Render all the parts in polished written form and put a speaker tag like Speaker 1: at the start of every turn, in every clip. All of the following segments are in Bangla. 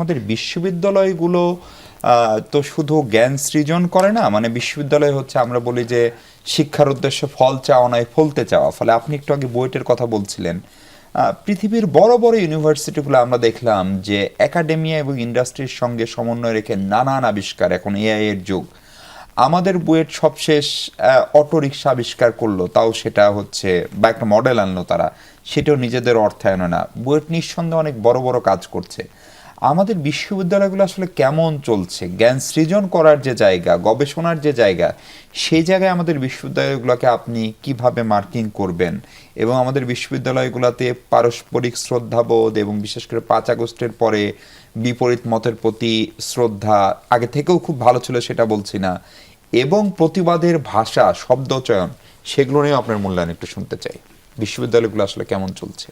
Speaker 1: আমাদের বিশ্ববিদ্যালয়গুলো তো শুধু জ্ঞান সৃজন করে না, মানে বিশ্ববিদ্যালয় হচ্ছে আমরা বলি যে শিক্ষার উদ্দেশ্যে ফল চাওয়া নয় ফলতে চাওয়া। ফলে আপনি একটু আগে বুয়েটের কথা বলছিলেন, পৃথিবীর বড় বড় ইউনিভার্সিটিগুলো আমরা দেখলাম যে একাডেমিয়া এবং ইন্ডাস্ট্রির সঙ্গে সমন্বয় রেখে নানান আবিষ্কার, এখন এআই এর যুগ। আমাদের বুয়েট সবশেষ অটো রিক্সা আবিষ্কার করলো, তাও সেটা হচ্ছে বা একটা মডেল আনলো তারা, সেটাও নিজেদের অর্থায়নে না। বুয়েট নিঃসন্দেহে অনেক বড় বড় কাজ করছে। আমাদের বিশ্ববিদ্যালয়গুলো আসলে কেমন চলছে? জ্ঞান সৃজন করার যে জায়গা, গবেষণার যে জায়গা, সেই জায়গায় আমাদের বিশ্ববিদ্যালয়গুলোকে আপনি কিভাবে মার্কিং করবেন? এবং আমাদের বিশ্ববিদ্যালয়গুলোতে পারস্পরিক শ্রদ্ধাবোধ এবং বিশেষ করে 5 আগস্টের পরে বিপরীত মতের প্রতি শ্রদ্ধা আগে থেকেও খুব ভালো ছিল, সেটা বলছি না, এবং প্রতিবাদের ভাষা, শব্দচয়ন, সেগুলো নিয়ে আপনার মূল্যায়ন একটু শুনতে চাই। বিশ্ববিদ্যালয়গুলো আসলে কেমন চলছে?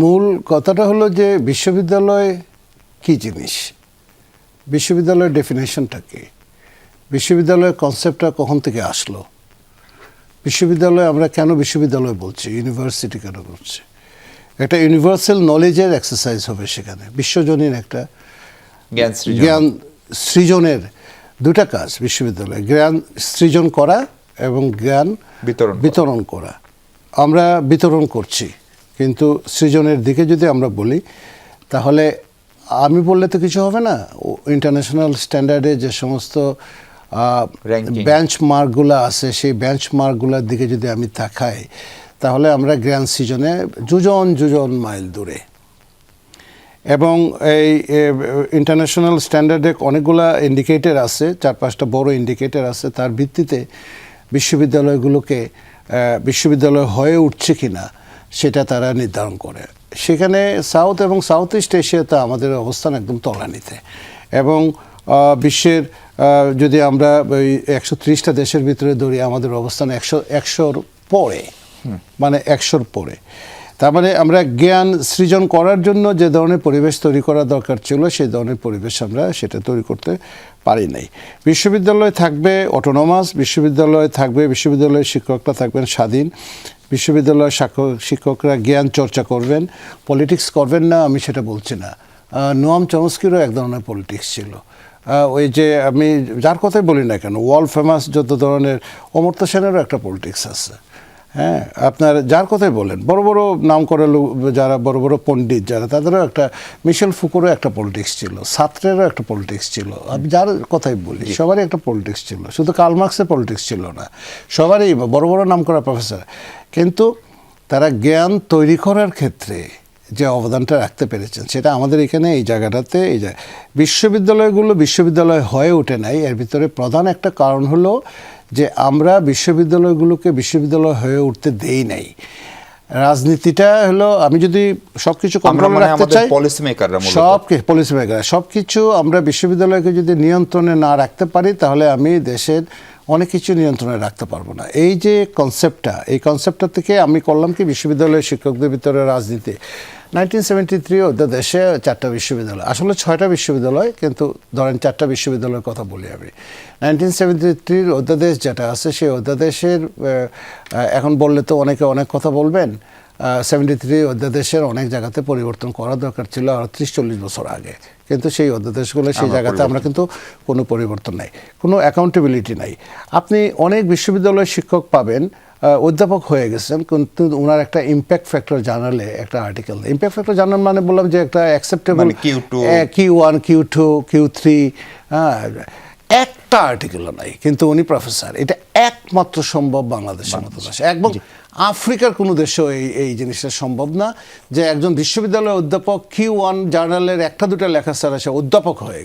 Speaker 2: মূল কথাটা হলো যে বিশ্ববিদ্যালয় কি জিনিস, বিশ্ববিদ্যালয়ের ডেফিনেশনটা কি, বিশ্ববিদ্যালয়ের কনসেপ্টটা কখন থেকে আসলো, বিশ্ববিদ্যালয় আমরা কেন বিশ্ববিদ্যালয় বলছি, ইউনিভার্সিটি কেন বলছি। একটা ইউনিভার্সাল নলেজের এক্সারসাইজ হবে সেখানে, বিশ্বজনীন একটা জ্ঞান সৃজনের দুটা কাজ বিশ্ববিদ্যালয়, জ্ঞান সৃজন করা এবং জ্ঞান বিতরণ করা। আমরা বিতরণ করছি, কিন্তু সৃজনের দিকে যদি আমরা বলি তাহলে আমি বললে তো কিছু হবে না। ইন্টারন্যাশনাল স্ট্যান্ডার্ডে যে সমস্ত বেঞ্চমার্কগুলো আছে, সেই বেঞ্চমার্কগুলোর দিকে যদি আমি তাকাই তাহলে আমরা জ্ঞান সৃজনে যোজন মাইল দূরে। এবং এই ইন্টারন্যাশনাল স্ট্যান্ডার্ডে অনেকগুলো ইন্ডিকেটর আছে, 4-5টা বড় ইন্ডিকেটর আছে, তার ভিত্তিতে বিশ্ববিদ্যালয়গুলোকে বিশ্ববিদ্যালয় হয়ে উঠছে কিনা সেটা তারা নির্ধারণ করে। সেখানে সাউথ এবং সাউথ ইস্ট এশিয়াতে আমাদের অবস্থান একদম তলানিতে, এবং বিশ্বের যদি আমরা ওই 130টা দেশের ভিতরে ধরি আমাদের অবস্থান 100-র পরে, মানে 100-র পরে। তার মানে আমরা জ্ঞান সৃজন করার জন্য যে ধরনের পরিবেশ তৈরি করা দরকার ছিল সেই ধরনের পরিবেশ আমরা সেটা তৈরি করতে পারি নাই। বিশ্ববিদ্যালয় থাকবে অটোনমাস, বিশ্ববিদ্যালয় থাকবে, বিশ্ববিদ্যালয়ের শিক্ষকরা থাকবেন স্বাধীন, বিশ্ববিদ্যালয়ের শিক্ষকরা জ্ঞান চর্চা করবেন, পলিটিক্স করবেন না আমি সেটা বলছি না। নোয়াম চমস্কিরও এক ধরনের পলিটিক্স ছিল। ওই যে আমি যার কথাই বলি না কেন, ওয়ার্ল্ড ফেমাস যত ধরনের, অমর্ত্য সেনেরও একটা পলিটিক্স আছে। হ্যাঁ, আপনার যার কথাই বলেন, বড় বড় নাম করা লোক যারা, বড় বড় পণ্ডিত যারা, তাদেরও একটা, মিশেল ফুকোরও একটা পলিটিক্স ছিল, সাত্রেরও একটা পলিটিক্স ছিল। আমি যার কথাই বলি সবারই একটা পলিটিক্স ছিল, শুধু কার্ল মার্কসের পলিটিক্স ছিল না, সবারই বড় বড় নাম করা প্রফেসর। কিন্তু তারা জ্ঞান তৈরি করার ক্ষেত্রে যে অবদানটা রাখতে পেরেছেন সেটা আমাদের এখানে এই জায়গাটাতে, এই বিশ্ববিদ্যালয়গুলো বিশ্ববিদ্যালয় হয়ে ওঠে নাই। এর ভিতরে প্রধান একটা কারণ হলো যে আমরা বিশ্ববিদ্যালয়গুলোকে বিশ্ববিদ্যালয় হয়ে উঠতে দেই নাই। রাজনীতিটা হলো, আমি যদি সবকিছু কন্ট্রোলে রাখতে চাই, পলিসি মেকাররা সবকিছু আমরা বিশ্ববিদ্যালয়কে যদি নিয়ন্ত্রণে না রাখতে পারি তাহলে আমি দেশের অনেক কিছু নিয়ন্ত্রণে রাখতে পারবো না। এই যে কনসেপ্টটা, এই কনসেপ্টটা থেকে আমি করলাম কি, বিশ্ববিদ্যালয়ের শিক্ষকদের ভিতরে রাজনীতি। 1973 ওদের দেশে 4টা বিশ্ববিদ্যালয়, আসলে 6টা বিশ্ববিদ্যালয়, কিন্তু ধরেন 4টা বিশ্ববিদ্যালয়ের কথা বলি আমি। 1973 অধ্যাদেশ যেটা আছে, সেই অধ্যাদেশের এখন বললে তো অনেকে অনেক কথা বলবেন। 73 অধ্যাদেশের অনেক জায়গাতে পরিবর্তন করা দরকার ছিল আর 30-40 বছর আগে, কিন্তু সেই অধ্যাদেশগুলো সেই জায়গাতে আমরা কিন্তু কোনো পরিবর্তন নাই, কোনো অ্যাকাউন্টেবিলিটি নাই। আপনি অনেক বিশ্ববিদ্যালয়ের শিক্ষক পাবেন অধ্যাপক হয়ে গেছেন, কিন্তু ওনার একটা ইম্প্যাক্ট ফ্যাক্টর জার্নালে একটা আর্টিকেল, ইম্প্যাক্ট ফ্যাক্টর জার্নাল মানে বললাম যে একটা অ্যাকসেপ্টেবল Q1, Q2, Q3, একটা আর্টিকেলও নাই, কিন্তু উনি প্রফেসর। এটা একমাত্র সম্ভব বাংলাদেশের মতো দেশে, এবং আফ্রিকার কোনো দেশেও এই জিনিসটা সম্ভব না যে একজন বিশ্ববিদ্যালয়ের অধ্যাপক Q1 জার্নালের 1-2টা লেখা ছাড়া সে অধ্যাপক হয়ে